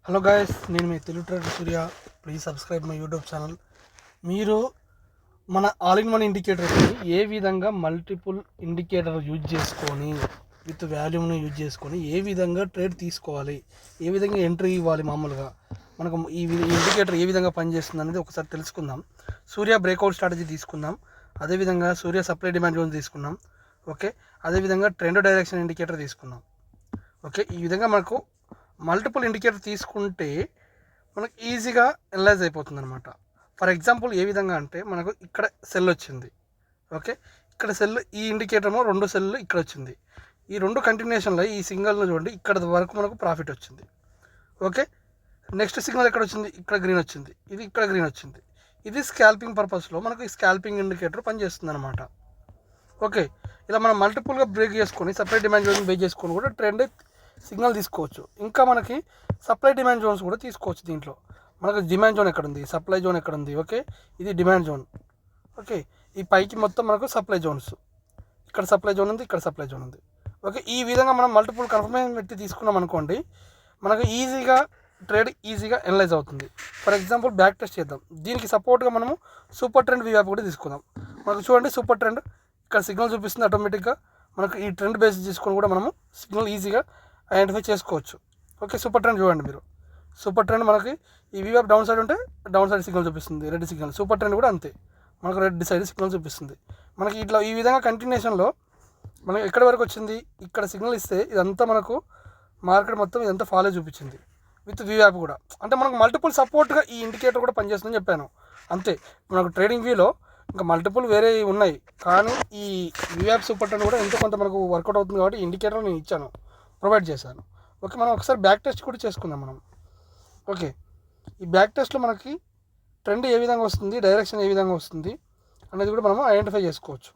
Hello guys, నేను మీ Telugu trader Surya. Please subscribe my YouTube channel. మీరు మన ఆల్ ఇన్ వన్ ఇండికేటర్ని ఏ విధంగా మల్టిపుల్ ఇండికేటర్ యూజ్ చేసుకొని విత్ వాల్యూమ్ని యూజ్ చేసుకొని ఏ విధంగా ట్రేడ్ తీసుకోవాలి, ఏ విధంగా ఎంట్రీ ఇవ్వాలి, మామూలుగా మనకు ఈ ఇండికేటర్ ఏ విధంగా పనిచేస్తుంది అనేది ఒకసారి తెలుసుకుందాం. సూర్య బ్రేక్అవుట్ స్ట్రాటజీ తీసుకుందాం, అదేవిధంగా సూర్య సప్లై డిమాండ్ జోన్ తీసుకున్నాం. ఓకే, అదేవిధంగా ట్రెండ్ డైరెక్షన్ ఇండికేటర్ తీసుకున్నాం. ఓకే, ఈ విధంగా మనకు మల్టిపుల్ ఇండికేటర్ తీసుకుంటే మనకు ఈజీగా అనలైజ్ అయిపోతుంది అనమాట. ఫర్ ఎగ్జాంపుల్ ఏ విధంగా అంటే మనకు ఇక్కడ సెల్ వచ్చింది. ఓకే, ఇక్కడ సెల్, ఈ ఇండికేటర్లో రెండు సెల్లు ఇక్కడ వచ్చింది. ఈ రెండు కంటిన్యూషన్లో ఈ సిగ్నల్ను చూడండి, ఇక్కడ వరకు మనకు ప్రాఫిట్ వచ్చింది. ఓకే, నెక్స్ట్ సిగ్నల్ ఎక్కడ వచ్చింది, ఇక్కడ గ్రీన్ వచ్చింది, ఇది ఇక్కడ గ్రీన్ వచ్చింది. ఇది స్కాల్పింగ్ పర్పస్లో మనకు ఈ స్కాల్పింగ్ ఇండికేటర్ పనిచేస్తుంది అనమాట. ఓకే, ఇలా మనం మల్టిపుల్గా బ్రేక్ చేసుకొని సప్లై డిమాండ్ జోన్ బేస్ చేసుకొని కూడా ట్రెండ్ సిగ్నల్ తీసుకోవచ్చు. ఇంకా మనకి సప్లై డిమాండ్ జోన్స్ కూడా తీసుకోవచ్చు. దీంట్లో మనకు డిమాండ్ జోన్ ఎక్కడ ఉంది, సప్లై జోన్ ఎక్కడ ఉంది. ఓకే, ఇది డిమాండ్ జోన్. ఓకే, ఈ పైకి మొత్తం మనకు సప్లై జోన్స్, ఇక్కడ సప్లై జోన్ ఉంది, ఇక్కడ సప్లై జోన్ ఉంది. ఓకే, ఈ విధంగా మనం మల్టిపుల్ కన్ఫర్మేషన్ పెట్టి తీసుకున్నాం అనుకోండి, మనకు ఈజీగా ట్రేడ్ ఈజీగా అనలైజ్ అవుతుంది. ఫర్ ఎగ్జాంపుల్ బ్యాక్ టెస్ట్ చేద్దాం. దీనికి సపోర్ట్గా మనము సూపర్ ట్రెండ్ వీఆప్ కూడా తీసుకుందాం. మనకు చూడండి, సూపర్ ట్రెండ్ ఇక్కడ సిగ్నల్ చూపిస్తుంది. ఆటోమేటిక్గా మనకు ఈ ట్రెండ్ బేస్ చేసుకొని కూడా మనము సిగ్నల్ ఈజీగా ఐడెంటిఫై చేసుకోవచ్చు. ఓకే, సూపర్ ట్రెండ్ చూడండి మీరు. సూపర్ ట్రెండ్ మనకి ఈ వీఆప్ డౌన్ సైడ్ ఉంటే డౌన్ సైడ్ సిగ్నల్ చూపిస్తుంది, రెడ్ సిగ్నల్. సూపర్ ట్రెండ్ కూడా అంతే, మనకు రెడ్ సైడ్ సిగ్నల్ చూపిస్తుంది. మనకి ఇట్లా ఈ విధంగా కంటిన్యూషన్లో మనకి ఎక్కడి వరకు వచ్చింది, ఇక్కడ సిగ్నల్ ఇస్తే ఇదంతా మనకు మార్కెట్ మొత్తం ఇదంతా ఫాలో చూపించింది విత్ వీఆప్ కూడా. అంటే మనకు మల్టిపుల్ సపోర్ట్గా ఈ ఇండికేటర్ కూడా పనిచేస్తుందని చెప్పాను అంతే. మనకు ట్రేడింగ్ వ్యూలో ఇంకా మల్టిపుల్ వేరే ఉన్నాయి, కానీ ఈ వీఆప్ సూపర్ ట్రెండ్ కూడా ఎంతో కొంత మనకు వర్కౌట్ అవుతుంది కాబట్టి ఇండికేటర్ నేను ఇచ్చాను, ప్రొవైడ్ చేశాను. ఓకే, మనం ఒకసారి బ్యాక్ టెస్ట్ కూడా చేసుకుందాం మనం. ఓకే, ఈ బ్యాక్ టెస్ట్లో మనకి ట్రెండ్ ఏ విధంగా వస్తుంది, డైరెక్షన్ ఏ విధంగా వస్తుంది అనేది కూడా మనం ఐడెంటిఫై చేసుకోవచ్చు.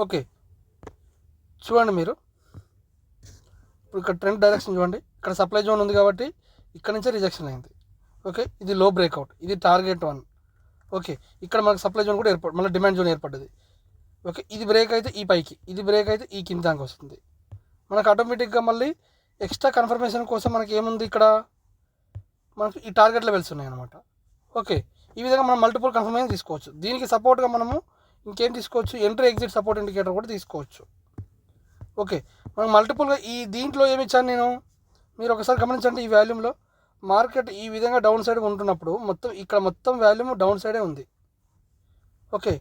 ఓకే, చూడండి మీరు ఇప్పుడు ఇక్కడ ట్రెండ్ డైరెక్షన్ చూడండి. ఇక్కడ సప్లై జోన్ ఉంది కాబట్టి ఇక్కడ నుంచే రిజెక్షన్ అయింది. ఓకే, ఇది లో బ్రేక్అవుట్, ఇది టార్గెట్ 1. ఓకే, ఇక్కడ మనకు సప్లై జోన్ కూడా మళ్ళీ డిమాండ్ జోన్ ఏర్పడ్డది. ఓకే, ఇది బ్రేక్ అయితే ఈ పైకి, ఇది బ్రేక్ అయితే ఈ కింద దాకా వస్తుంది. మనకు ఆటోమేటిక్గా మళ్ళీ ఎక్స్ట్రా కన్ఫర్మేషన్ కోసం మనకి ఏముంది, ఇక్కడ మనకు ఈ టార్గెట్ లెవెల్స్ ఉన్నాయన్నమాట. ఓకే, ఈ విధంగా మనం మల్టిపుల్ కన్ఫర్మేషన్ తీసుకోవచ్చు. దీనికి సపోర్ట్గా మనము ఇంకేం తీసుకోవచ్చు, ఎంట్రీ ఎగ్జిట్ సపోర్ట్ ఇండికేటర్ కూడా తీసుకోవచ్చు. ఓకే, మనం మల్టిపుల్గా ఈ దీంట్లో ఏమి ఇచ్చాను నేను, మీరు ఒకసారి గమనించండి. ఈ వాల్యూమ్లో మార్కెట్ ఈ విధంగా డౌన్ సైడ్ ఉంటున్నప్పుడు మొత్తం ఇక్కడ మొత్తం వాల్యూమ్ డౌన్ సైడే ఉంది. ఓకే,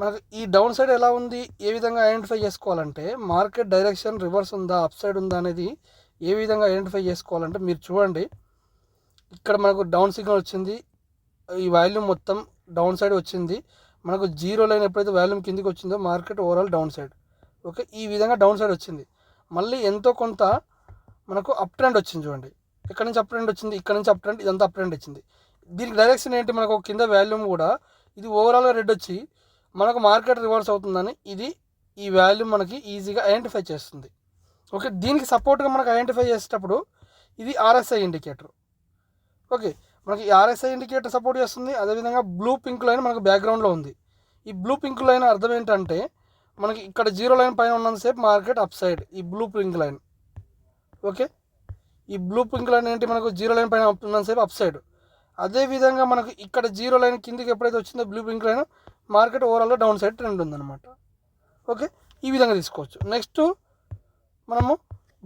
మనకు ఈ డౌన్ సైడ్ ఎలా ఉంది, ఏ విధంగా ఐడెంటిఫై చేసుకోవాలంటే మార్కెట్ డైరెక్షన్ రివర్స్ ఉందా, అప్ సైడ్ ఉందా అనేది ఏ విధంగా ఐడెంటిఫై చేసుకోవాలంటే మీరు చూడండి. ఇక్కడ మనకు డౌన్ సిగ్నల్ వచ్చింది, ఈ వాల్యూమ్ మొత్తం డౌన్ సైడ్ వచ్చింది. మనకు జీరో లైన్ ఎప్పుడైతే వాల్యూమ్ కిందికి వచ్చిందో market overall down side. Okay, ఈ విధంగా డౌన్ సైడ్ వచ్చింది. మళ్ళీ ఎంతో కొంత మనకు అప్ ట్రెండ్ వచ్చింది. చూడండి, ఇక్కడ నుంచి అప్ ట్రెండ్ వచ్చింది, ఇక్కడ నుంచి అప్ ట్రెండ్, ఇదంతా అప్ ట్రెండ్ వచ్చింది. దీనికి డైరెక్షన్ ఏంటి, మనకు కింద వాల్యూమ్ కూడా ఇది ఓవరాల్గా రెడ్ వచ్చి మనకు మార్కెట్ రివర్స్ అవుతుందని ఇది ఈ వాల్యూమ్ మనకి ఈజీగా ఐడెంటిఫై చేస్తుంది. ఓకే, దీనికి సపోర్ట్గా మనకు ఐడెంటిఫై చేసేటప్పుడు ఇది ఆర్ఎస్ఐ ఇండికేటర్. ఓకే, మనకి ఈ ఆర్ఎస్ఐ ఇండికేటర్ సపోర్ట్ చేస్తుంది. అదేవిధంగా బ్లూ పింక్ లైన్ మనకు బ్యాక్గ్రౌండ్లో ఉంది. ఈ బ్లూ పింక్ లైన్ అర్థం ఏంటంటే మనకి ఇక్కడ జీరో లైన్ పైన ఉన్నంతసేపు మార్కెట్ అప్ సైడ్, ఈ బ్లూ పింక్ లైన్. ఓకే, ఈ బ్లూ పింక్ లైన్ ఏంటి, మనకు జీరో లైన్ పైన ఉన్నంతసేపు అప్ సైడ్. అదేవిధంగా మనకు ఇక్కడ జీరో లైన్ కిందికి ఎప్పుడైతే వచ్చిందో బ్లూ పింక్ లైన్, మార్కెట్ ఓవరాల్గా డౌన్ సైడ్ ట్రెండ్ ఉందన్నమాట. ఓకే, ఈ విధంగా తీసుకోవచ్చు. నెక్స్ట్ మనము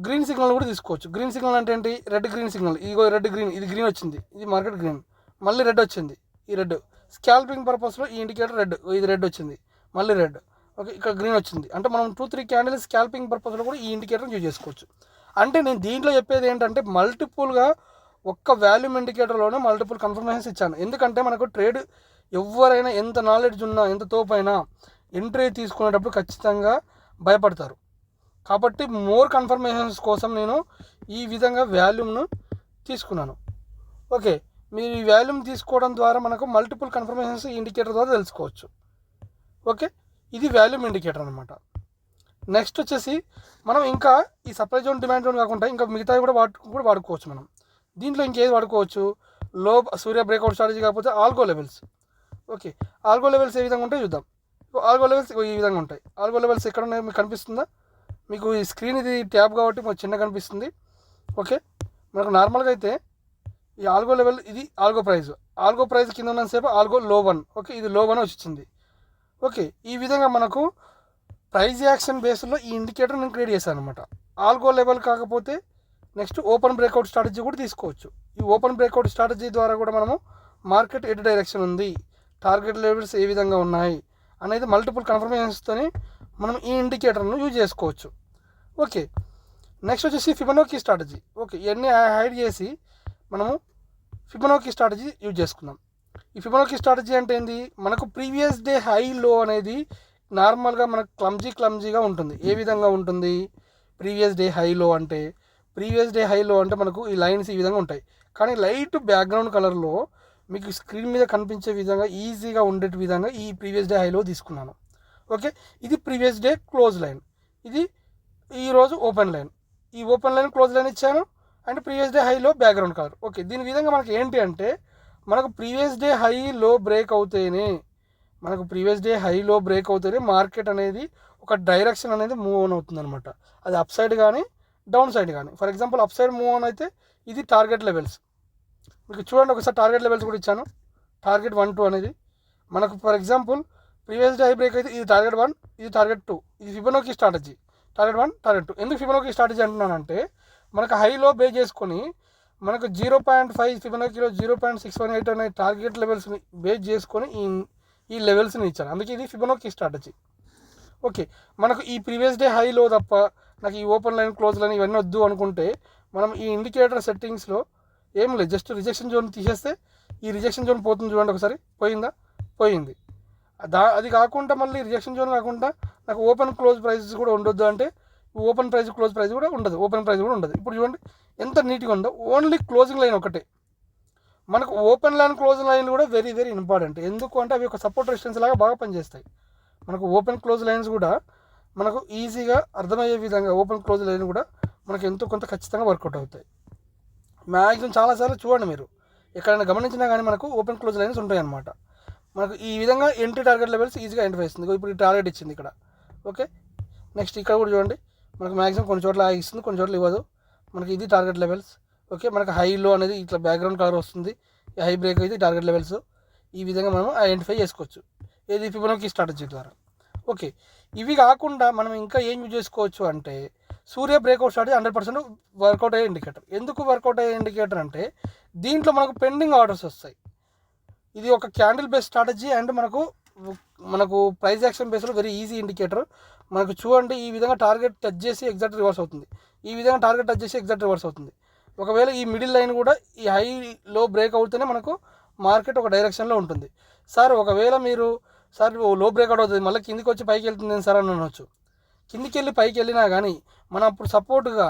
గ్రీన్ సిగ్నల్ కూడా తీసుకోవచ్చు. గ్రీన్ సిగ్నల్ అంటే ఏంటి, రెడ్ గ్రీన్ సిగ్నల్. ఇదిగో రెడ్ గ్రీన్, ఇది గ్రీన్ వచ్చింది, ఇది మార్కెట్ గ్రీన్, మళ్ళీ రెడ్ వచ్చింది, ఈ రెడ్ స్కాల్పింగ్ పర్పస్లో ఈ ఇండికేటర్ రెడ్, ఇది రెడ్ వచ్చింది, మళ్ళీ రెడ్. ఓకే, ఇక్కడ గ్రీన్ వచ్చింది. అంటే మనం 2-3 క్యాండిల్ స్కాల్పింగ్ పర్పస్లో కూడా ఈ ఇండికేటర్ యూజ్ చేసుకోవచ్చు. అంటే నేను దీంట్లో చెప్పేది ఏంటంటే మల్టిపుల్గా ఒక్క వాల్యూమ్ ఇండికేటర్లోనే మల్టిపుల్ కన్ఫర్మేషన్స్ ఇచ్చాను. ఎందుకంటే మనకు ట్రేడ్ ఎవరైనా ఎంత నాలెడ్జ్ ఉన్నా, ఎంత తోపైనా ఎంట్రీ తీసుకునేటప్పుడు ఖచ్చితంగా భయపడతారు. కాబట్టి మోర్ కన్ఫర్మేషన్స్ కోసం నేను ఈ విధంగా వాల్యూమ్ను తీసుకున్నాను. ఓకే, మీరు ఈ వాల్యూమ్ తీసుకోవడం ద్వారా మనకు మల్టిపుల్ కన్ఫర్మేషన్స్ ఇండికేటర్ ద్వారా తెలుసుకోవచ్చు. ఓకే, ఇది వాల్యూమ్ ఇండికేటర్ అనమాట. నెక్స్ట్ వచ్చేసి మనం ఇంకా ఈ సప్లై జోన్, డిమాండ్ జోన్ కాకుండా ఇంకా మిగతావి కూడా వాడుకోవచ్చు. మనం దీంట్లో ఇంకేది వాడుకోవచ్చు, సూర్య బ్రేక్అవుట్ స్ట్రాటజీ కాకపోతే algo levels. Okay, algo levels ఏ విధంగా ఉంటాయో చూద్దాం. ఆల్గో లెవెల్స్ ఈ విధంగా ఉంటాయి. ఆల్గో లెవెల్స్ ఎక్కడ ఉన్నాయో మీకు కనిపిస్తుందా, మీకు ఈ స్క్రీన్ ఇది ట్యాబ్ కాబట్టి మాకు చిన్న కనిపిస్తుంది. ఓకే, మనకు నార్మల్గా అయితే ఈ ఆల్గో లెవెల్ ఇది ఆల్గో ప్రైస్ కింద ఉన్నంతసేపు ఆల్గో లో 1. ఓకే, ఇది లో 1 వచ్చింది. ఓకే, ఈ విధంగా మనకు ప్రైస్ యాక్షన్ బేస్లో ఈ ఇండికేటర్ నేను క్రియేట్ చేశాను అనమాట. ఆల్గో లెవెల్ కాకపోతే నెక్స్ట్ ఓపెన్ బ్రేక్అవుట్ స్ట్రాటజీ కూడా తీసుకోవచ్చు. ఈ ఓపెన్ బ్రేక్అవుట్ స్ట్రాటజీ ద్వారా కూడా మనము మార్కెట్ ఎటు డైరెక్షన్ ఉంది, టార్గెట్ లెవెల్స్ ఏ విధంగా ఉన్నాయి అనేది మల్టిపుల్ కన్ఫర్మేషన్స్తో మనం ఈ ఇండికేటర్ను యూజ్ చేసుకోవచ్చు. ఓకే, నెక్స్ట్ వచ్చేసి ఫిబొనాకీ స్ట్రాటజీ. ఓకే, ఇవన్నీ హైడ్ చేసి మనము ఫిబొనాకీ స్ట్రాటజీ యూజ్ చేసుకుందాం. ఈ ఫిబొనాకీ స్ట్రాటజీ అంటే ఏంది, మనకు ప్రీవియస్ డే హై లో అనేది నార్మల్గా మనకు క్లమ్జీగా ఉంటుంది. ఏ విధంగా ఉంటుంది ప్రీవియస్ డే హైలో అంటే, మనకు ఈ లైన్స్ ఈ విధంగా ఉంటాయి. కానీ లైట్ బ్యాక్గ్రౌండ్ కలర్లో మీకు స్క్రీన్ మీద కనిపించే విధంగా ఈజీగా ఉండే విధంగా ఈ ప్రీవియస్ డే హైలో తీసుకున్నాను. ఓకే, ఇది ప్రీవియస్ డే క్లోజ్ లైన్, ఇది ఈరోజు ఓపెన్ లైన్. ఈ ఓపెన్ లైన్ క్లోజ్ లైన్ ఇచ్చాను అండ్ ప్రీవియస్ డే హైలో బ్యాక్గ్రౌండ్ కలర్. ఓకే, దీని విధంగా మనకి ఏంటి అంటే, మనకు ప్రీవియస్ డే హైలో బ్రేక్ అవుతేనే మార్కెట్ అనేది ఒక డైరెక్షన్ అనేది మూవ్ ఆన్ అవుతుంది అనమాట. అది అప్ సైడ్ కానీ డౌన్ సైడ్ కానీ. For example up side move on అయితే ఇది టార్గెట్ లెవెల్స్. మీకు చూడండి ఒకసారి టార్గెట్ లెవెల్స్ కూడా ఇచ్చాను. టార్గెట్ 1, 2 అనేది మనకు for example previous day high break అయితే ఇది టార్గెట్ 1, ఇది టార్గెట్ 2. ఇది ఫిబొనాకీ స్ట్రాటజీ. Target 1, target 2. ఎందుకు ఫిబొనాకీ స్ట్రాటజీ అంటున్నానంటే, మనకు హైలో బేస్ చేసుకొని మనకు 0.5 ఫిబొనాకీలో 0.618 అనే టార్గెట్ లెవెల్స్ని బేస్ చేసుకొని ఈ లెవెల్స్ని ఇచ్చాను. అందుకే ఇది ఫిబొనాకీ స్ట్రాటజీ. ఓకే, మనకు ఈ ప్రీవియస్ డే హైలో తప్ప నాకు ఈ ఓపెన్ లైన్ క్లోజ్ లైన్ ఇవన్నీ వద్దు అనుకుంటే, మనం ఈ ఇండికేటర్ సెట్టింగ్స్లో ఏం లేదు, జస్ట్ రిజెక్షన్ జోన్ తీసేస్తే ఈ రిజెక్షన్ జోన్ పోతుంది. చూడండి ఒకసారి, పోయింది. అది కాకుండా మళ్ళీ రిజెక్షన్ జోన్ కాకుండా నాకు ఓపెన్ క్లోజ్ ప్రైజెస్ కూడా ఉండొద్దు అంటే ఓపెన్ ప్రైస్ క్లోజ్ ప్రైస్ కూడా ఉండదు, ఓపెన్ ప్రైస్ కూడా ఉండదు. ఇప్పుడు చూడండి ఎంత నీట్గా ఉందో, ఓన్లీ క్లోజింగ్ లైన్ ఒకటే. మనకు ఓపెన్ లైన్ క్లోజ్ లైన్ కూడా వెరీ వెరీ ఇంపార్టెంట్. ఎందుకు అంటే అవి ఒక సపోర్ట్ రెసిస్టెన్స్ లాగా బాగా పనిచేస్తాయి. మనకు ఓపెన్ క్లోజ్ లైన్స్ కూడా మనకు ఈజీగా అర్థమయ్యే విధంగా ఓపెన్ క్లోజ్ లైన్ కూడా మనకు ఎంతో కొంత ఖచ్చితంగా వర్కౌట్ అవుతాయి. మ్యాక్సిమం చాలాసార్లు చూడండి, మీరు ఎక్కడైనా గమనించినా కానీ మనకు ఓపెన్ క్లోజ్ లైన్స్ ఉంటాయి అన్నమాట. మనకు ఈ విధంగా ఎంట్రీ టార్గెట్ లెవెల్స్ ఈజీగా ఐడెంటిఫై చేస్తుంది. ఇప్పుడు ఈ టార్గెట్ ఇచ్చింది ఇక్కడ. ఓకే, నెక్స్ట్ ఇక్కడ కూడా చూడండి, మనకు మ్యాక్సిమం కొన్ని చోట్ల ఇస్తుంది, కొన్ని చోట్ల ఇవ్వదు. మనకి ఇది టార్గెట్ లెవెల్స్. ఓకే, మనకు హైలో అనేది ఇట్లా బ్యాక్గ్రౌండ్ కలర్ వస్తుంది, హై బ్రేక్ అయితే టార్గెట్ లెవెల్స్. ఈ విధంగా మనం ఐడెంటిఫై చేసుకోవచ్చు ఏది ఫిబొనాకీ స్ట్రాటజీ ద్వారా. ఓకే, ఇవి కాకుండా మనం ఇంకా ఏం యూజ్ చేసుకోవచ్చు అంటే, సూర్య బ్రేక్అవుట్ స్ట్రాటజీ 100% వర్కౌట్ అయ్యే ఇండికేటర్. ఎందుకు వర్కౌట్ అయ్యే ఇండికేటర్ అంటే, దీంట్లో మనకు పెండింగ్ ఆర్డర్స్ వస్తాయి. ఇది ఒక క్యాండిల్ బేస్డ్ స్ట్రాటజీ అండ్ మనకు ప్రైస్ యాక్షన్ బేస్లో వెరీ ఈజీ ఇండికేటర్. మనకు చూడండి, ఈ విధంగా టార్గెట్ టచ్ చేసి ఎగ్జాక్ట్ రివర్స్ అవుతుంది, ఈ విధంగా టార్గెట్ టచ్ చేసి ఎగ్జాక్ట్ రివర్స్ అవుతుంది. ఒకవేళ ఈ మిడిల్ లైన్ కూడా ఈ హై లో బ్రేక్ అవుతూనే మనకు మార్కెట్ ఒక డైరెక్షన్లో ఉంటుంది. సార్ ఒకవేళ మీరు లో బ్రేక్అవుట్ అవుతుంది మళ్ళీ కిందికి వచ్చి పైకి వెళ్తుంది సార్ అని అనొచ్చు. కిందికి వెళ్ళి పైకి వెళ్ళినా కానీ మనం అప్పుడు సపోర్ట్గా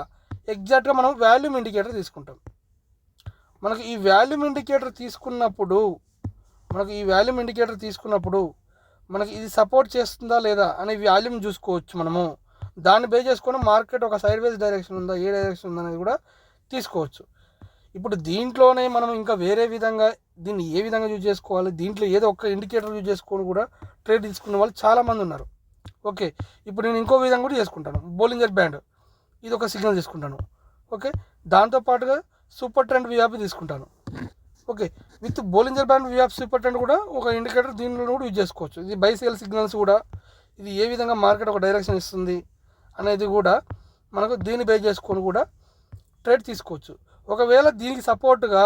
ఎగ్జాక్ట్గా మనం వాల్యూమ్ ఇండికేటర్ తీసుకుంటాం. మనకు ఈ వాల్యూమ్ ఇండికేటర్ తీసుకున్నప్పుడు మనకి ఇది సపోర్ట్ చేస్తుందా లేదా అనే వాల్యూమ్ చూసుకోవచ్చు. మనము దాన్ని బేస్ చేసుకొని మార్కెట్ ఒక సైడ్ వేస్ డైరెక్షన్ ఉందా, ఏ డైరెక్షన్ ఉందా అనేది కూడా తీసుకోవచ్చు. ఇప్పుడు దీంట్లోనే మనం ఇంకా వేరే విధంగా దీన్ని ఏ విధంగా యూజ్ చేసుకోవాలి, దీంట్లో ఏదో ఒక ఇండికేటర్ యూజ్ చేసుకొని కూడా ట్రేడ్ తీసుకునే వాళ్ళు చాలామంది ఉన్నారు. ఓకే, ఇప్పుడు నేను ఇంకో విధంగా కూడా చేసుకుంటాను. బోలింజర్ బ్యాండ్ ఇది ఒక సిగ్నల్ తీసుకుంటాను. ఓకే, దాంతోపాటుగా సూపర్ ట్రెండ్ విఆర్పి తీసుకుంటాను. Okay, with Bollinger band VRP super trend కూడా ఒక ఇండికేటర్ దీనిలో కూడా యూజ్ చేసుకోవచ్చు. ఇది బై సేల్ సిగ్నల్స్ కూడా, ఇది ఏ విధంగా మార్కెట్ ఒక డైరెక్షన్ ఇస్తుంది అనేది కూడా మనకు దీన్ని బేస్ చేసుకొని కూడా ట్రేడ్ తీసుకోవచ్చు. ఒకవేళ దీనికి సపోర్ట్గా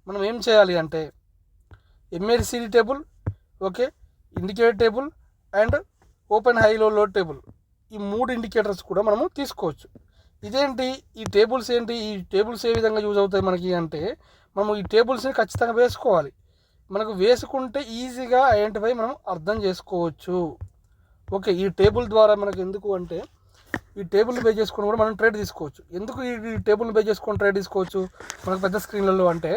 మనం ఏం చేయాలి అంటే, MACD table, okay, indicator table and open హైలో లో టేబుల్, ఈ 3 ఇండికేటర్స్ కూడా మనము తీసుకోవచ్చు. ఇదేంటి ఈ టేబుల్స్ ఏంటి, ఈ టేబుల్స్ ఏ విధంగా యూజ్ అవుతాయి మనకి అంటే, మనము ఈ టేబుల్స్ని ఖచ్చితంగా వేసుకోవాలి. మనకు వేసుకుంటే ఈజీగా ఐడెంటిఫై మనం అర్థం చేసుకోవచ్చు. ఓకే, ఈ టేబుల్ ద్వారా మనకు ఎందుకు అంటే, ఈ టేబుల్ని బేస్ చేసుకొని కూడా మనం ట్రేడ్ తీసుకోవచ్చు. ఎందుకు ఈ టేబుల్ని బేస్ చేసుకొని ట్రేడ్ తీసుకోవచ్చు మనకు పెద్ద స్క్రీన్లలో అంటే,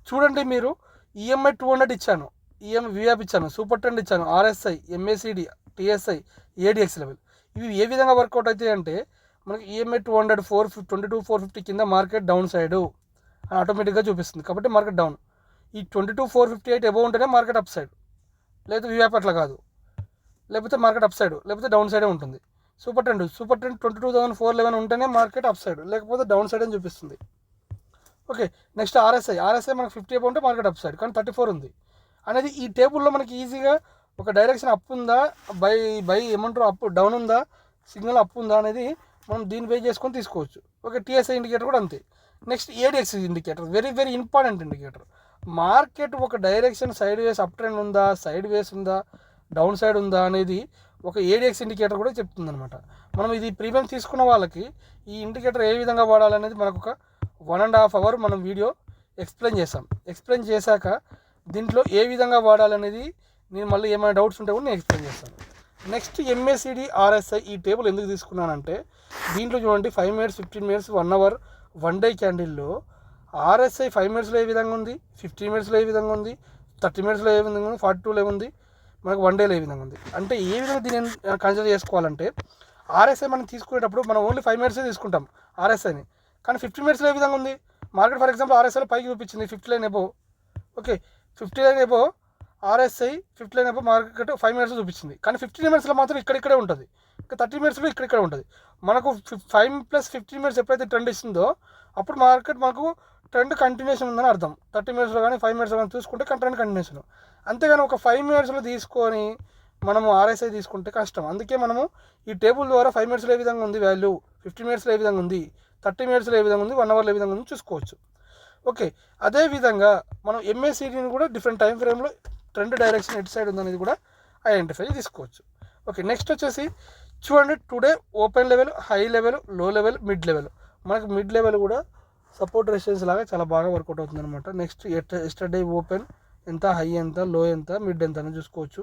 చూడండి మీరు ఈఎంఐ 200 ఇచ్చాను, విఆర్పి ఇచ్చాను, సూపర్ ట్రెండ్ ఇచ్చాను, RSI, MACD, TSI, ADX level, ఇవి ఏ విధంగా వర్కౌట్ అవుతాయి అంటే, మనకి ఈఎంఐ 200 22,450 కింద మార్కెట్ డౌన్ సైడ్ ఆటోమేటిక్గా చూపిస్తుంది కాబట్టి మార్కెట్ డౌన్. ఈ 22,458 అబౌవ్ ఉంటేనే మార్కెట్ అప్ సైడ్, లేకపోతే విఆర్పి అట్లా కాదు, లేకపోతే మార్కెట్ అప్ సైడ్ లేకపోతే డౌన్ సైడే ఉంటుంది. సూపర్ ట్రెండ్ 22,411 ఉంటేనే మార్కెట్ అప్ సైడ్ లేకపోతే డౌన్ సైడ్ అని చూపిస్తుంది. ఓకే, నెక్స్ట్ ఆర్ఎస్ఐ మనకు 50 అబౌ ఉంటే మార్కెట్ అప్ సైడ్, కానీ 34 ఉంది అనేది ఈ టేబుల్లో మనకి ఈజీగా ఒక డైరెక్షన్ అప్ ఉందా, బై ఏమంటారు అప్ డౌన్ ఉందా, సిగ్నల్ అప్ ఉందా అనేది మనం దీన్ని బేస్ చేసుకొని తీసుకోవచ్చు. ఓకే, టీఎస్ఐ ఇండికేటర్ కూడా అంతే. Next ADX indicator, very very important indicator. Market ఒక direction sideways up trend ఉందా, సైడ్ వేస్ ఉందా, డౌన్ సైడ్ ఉందా అనేది ఒక ఏడిఎక్స్ ఇండికేటర్ కూడా చెప్తుంది అనమాట. మనం ఇది ప్రీమియం తీసుకున్న వాళ్ళకి ఈ ఇండికేటర్ ఏ విధంగా వాడాలనేది మనకు ఒక 1.5 అవర్ మనం వీడియో ఎక్స్ప్లెయిన్ చేశాక దీంట్లో ఏ విధంగా వాడాలనేది నేను మళ్ళీ ఏమైనా డౌట్స్ ఉంటే కూడా నేను ఎక్స్ప్లెయిన్ చేస్తాను. నెక్స్ట్ ఎంఏసిడి ఆర్ఎస్ఐ ఈ టేబుల్ ఎందుకు తీసుకున్నానంటే దీంట్లో చూడండి 5 మినిట్స్, 15 మినిట్స్, 1 అవర్, 1 డే క్యాండిల్లో ఆర్ఎస్ఐ 5 మినిట్స్లో ఏ విధంగా ఉంది, 15 మినిట్స్లో ఏ విధంగా ఉంది, 30 మినిట్స్లో ఏ విధంగా ఉంది, 42లో ఉంది, మనకు 1 డేలో ఏ విధంగా ఉంది. అంటే ఏ విధంగా దీన్ని కన్సిడర్ చేసుకోవాలంటే ఆర్ఎస్ఐ మనం తీసుకునేటప్పుడు మనం ఓన్లీ 5 మినిట్సే తీసుకుంటాం ఆర్ఎస్ఐని, కానీ 15 మినిట్స్లో ఏ విధంగా ఉంది మార్కెట్. ఫర్ ఎగ్జాంపుల్ ఆర్ఎస్ఐలో పైకి చూపించింది 50 line above, okay 50 line above RSI 50 line above market 5 మినిట్స్లో చూపించింది, కానీ 15 మినిట్స్లో మాత్రం ఇక్కడే ఉంటుంది, ఇంకా 30 మినిట్స్లో ఇక్కడ ఉంటుంది. మనకు 5 + 15 మినిట్స్ ఎప్పుడైతే ట్రెండ్ ఇస్తుందో అప్పుడు మార్కెట్ మనకు ట్రెండ్ కంటిన్యూషన్ ఉందని అర్థం. 30 మినిట్స్లో కానీ 5 మినిట్స్లో కానీ చూసుకుంటే ట్రెండ్ కంటిన్యూషన్. అంతేగాని ఒక 5 మినిట్స్లో తీసుకొని మనము ఆర్ఎస్ఐ తీసుకుంటే కష్టం. అందుకే మనము ఈ టేబుల్ ద్వారా 5 మినిట్స్లో ఏ విధంగా ఉంది వాల్యూ, 15 మినిట్స్లో ఏ విధంగా ఉంది, 30 మినిట్స్లో ఏ విధంగా ఉంది, 1 అవర్లో ఏ విధంగా ఉంది చూసుకోవచ్చు. ఓకే, అదేవిధంగా మనం ఎంఏసిడిని కూడా డిఫరెంట్ టైం ఫ్రేమ్లో ట్రెండ్ డైరెక్షన్ ఎటు సైడ్ ఉందనేది కూడా ఐడెంటిఫై తీసుకోవచ్చు. ఓకే, నెక్స్ట్ వచ్చేసి చూడండి today open level, high level, లో లెవెల్, మిడ్ లెవెల్. మనకు మిడ్ లెవెల్ కూడా సపోర్ట్ రెసిస్టెన్స్ లాగా చాలా బాగా వర్కౌట్ అవుతుంది అనమాట. నెక్స్ట్ ఎస్టర్డే ఓపెన్ ఎంత, హై ఎంత, లో ఎంత, మిడ్ ఎంత అనేది చూసుకోవచ్చు.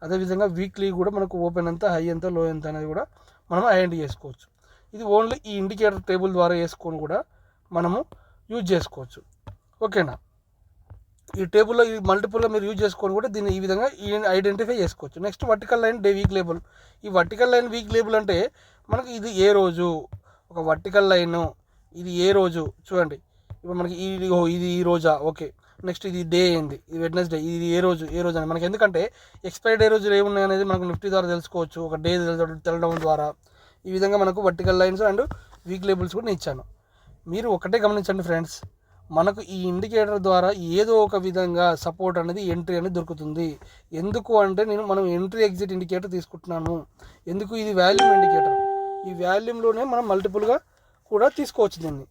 అదేవిధంగా వీక్లీ కూడా మనకు ఓపెన్ ఎంత, హై ఎంత, లో ఎంత అనేది కూడా మనం ఐడెంటిఫై చేసుకోవచ్చు. ఇది ఓన్లీ ఈ ఇండికేటర్ టేబుల్ ద్వారా వేసుకొని కూడా మనము యూజ్ చేసుకోవచ్చు. ఓకేనా, ఈ టేబుల్లో ఈ మల్టిపుల్లో మీరు యూజ్ చేసుకొని కూడా దీన్ని ఈ విధంగా ఐడెంటిఫై చేసుకోవచ్చు. Next vertical line day week label. ఈ వర్టికల్ లైన్ వీక్ లేబుల్ అంటే మనకి ఇది ఏ రోజు, ఒక వర్టికల్ లైన్ ఇది ఏ రోజు చూడండి. ఇప్పుడు మనకి ఇది ఈ రోజా, ఓకే నెక్స్ట్ ఇది డే ఏంది, ఇది వెడ్నెస్డే, ఇది ఏ రోజు అని మనకి, ఎందుకంటే ఎక్స్పైరీ డే రోజులు ఏమున్నాయి అనేది మనకు నిఫ్టీ ద్వారా తెలుసుకోవచ్చు, ఒక డే తెలడం ద్వారా. ఈ విధంగా మనకు vertical lines and weak labels కూడా నేను ఇచ్చాను. మీరు ఒకటే గమనించండి ఫ్రెండ్స్, మనకు ఈ ఇండికేటర్ ద్వారా ఏదో ఒక విధంగా సపోర్ట్ అనేది ఎంట్రీ అనేది దొరుకుతుంది. ఎందుకు అంటే మనం ఎంట్రీ ఎగ్జిట్ ఇండికేటర్ తీసుకుంటున్నాను. ఎందుకు, ఇది వాల్యూమ్ ఇండికేటర్. ఈ వాల్యూమ్లోనే మనం మల్టిపుల్గా కూడా తీసుకోవచ్చు దీన్ని,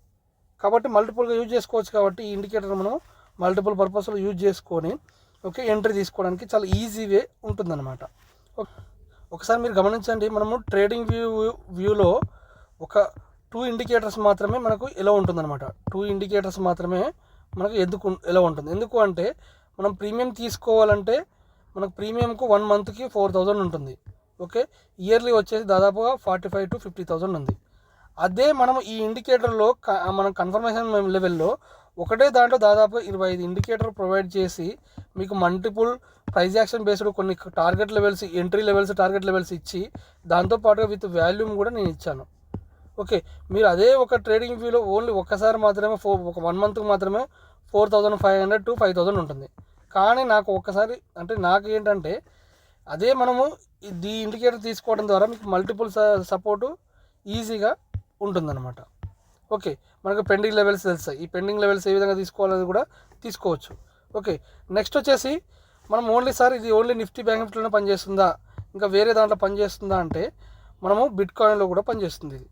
కాబట్టి మల్టిపుల్గా యూజ్ చేసుకోవచ్చు. కాబట్టి ఈ ఇండికేటర్ మనం మల్టిపుల్ పర్పస్లో యూజ్ చేసుకొని ఓకే ఎంట్రీ తీసుకోవడానికి చాలా ఈజీ వే ఉంటుందన్నమాట. ఒకసారి మీరు గమనించండి, మనము ట్రేడింగ్ వ్యూలో ఒక 2 ఇండికేటర్స్ మాత్రమే మనకు ఎలా ఉంటుందన్నమాట. 2 ఇండికేటర్స్ మాత్రమే మనకు ఎలా ఉంటుంది. ఎందుకు అంటే మనం ప్రీమియం తీసుకోవాలంటే మనకు ప్రీమియంకు 1 మంత్కి 4,000 ఉంటుంది. ఓకే, ఇయర్లీ వచ్చేసి దాదాపుగా 45,000 to 50,000 ఉంది. అదే మనం ఈ ఇండికేటర్లో మనం కన్ఫర్మేషన్ లెవెల్లో ఒకటే దాంట్లో దాదాపుగా 25 ఇండికేటర్ ప్రొవైడ్ చేసి మీకు మల్టిపుల్ ప్రైస్ యాక్షన్ బేస్డ్ కొన్ని target levels, entry levels, target levels ఇచ్చి దాంతోపాటుగా విత్ వాల్యూమ్ కూడా నేను ఇచ్చాను. ఓకే, మీరు అదే ఒక ట్రేడింగ్ వ్యూలో ఓన్లీ ఒక్కసారి మాత్రమే ఒక 1 మంత్కి మాత్రమే 4,500 to 5,000 ఉంటుంది. కానీ నాకు ఒక్కసారి అంటే నాకు ఏంటంటే అదే మనము ఈ ఇండికేటర్ తీసుకోవడం ద్వారా మీకు మల్టిపుల్ సపోర్టు ఈజీగా ఉంటుందన్నమాట. ఓకే, మనకు పెండింగ్ లెవెల్స్ తెలుస్తాయి. ఈ పెండింగ్ లెవెల్స్ ఏ విధంగా తీసుకోవాలని కూడా తీసుకోవచ్చు. ఓకే, నెక్స్ట్ వచ్చేసి మనం ఇది ఓన్లీ నిఫ్టీ బ్యాంక్ నిఫ్టీలోనే పనిచేస్తుందా, ఇంకా వేరే దాంట్లో పనిచేస్తుందా అంటే మనము బిట్ కాయిన్లో కూడా పనిచేస్తుంది ఇది.